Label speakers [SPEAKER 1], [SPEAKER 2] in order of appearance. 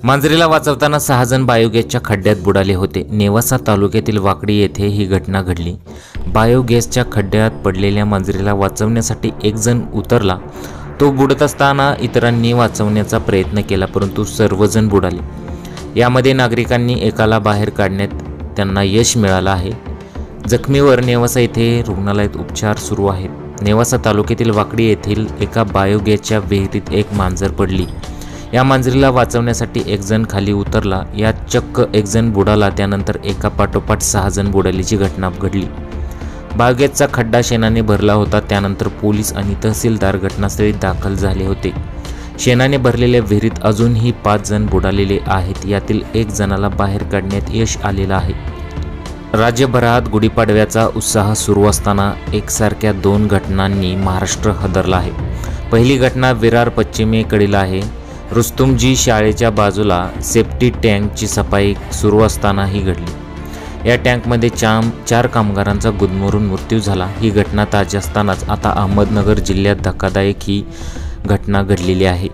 [SPEAKER 1] मांजरीला वाचवताना 6 जण बायोगॅसच्या खड्ड्यात बुडाले होते। नेवासा तालुक्यातील वाकडी येथे ही घटना घडली। बायोगॅसच्या खड्ड्यात पडलेल्या मांजरीला वाचवण्यासाठी एक जण उतरला। तो बुडत असताना इतरांनी वाचवण्याचा प्रयत्न केला, परंतु सर्वजण बुडाले। यामध्ये नागरिकांनी एकाला बाहेर काढण्यात त्यांना यश मिळालं आहे। जखमीवर नेवासा येथे रुग्णालयात उपचार सुरू आहेत। नेवासा तालुक्यातील वाकडी येथील एका बायोगॅसच्या विहिरीत एक मांजर पडली। या मांजरीला वाचवण्यासाठी एक जण खाली उतरला। यात चक्क एक जण बुडाला। त्यानंतर एका पाठोपाठ 6 जण बुडाल्याची घटना घडली। बायोगॅसचा खड्डा शेणाने भरला होता। त्यानंतर पोलीस आणि तहसीलदार घटनास्थळी दाखल झाले होते। शेणाने भरलेल्या विहिरीत अजूनही 5 जण बुडालेले आहेत। यातील एक जणाला बाहेर काढण्यात यश आलेलं आहे। राज्यभरात गुढीपाडव्याचा उत्साह सुरू असताना एकसारख्या 2 घटनांनी महाराष्ट्र हादरला आहे। पहिली घटना विरार पश्चिमेकडील आहे। रुस्तुमजी शाळेच्या बाजूला सेफ्टी टँकची सफाई सुरू असताना ही घडली। या टँकमध्ये 4 कामगारांचा गुदमरून मृत्यू झाला। ही घटना ताजी असतानाच आता अहमदनगर जिल्ह्यात धक्कादायक ही घटना घडलेली आहे।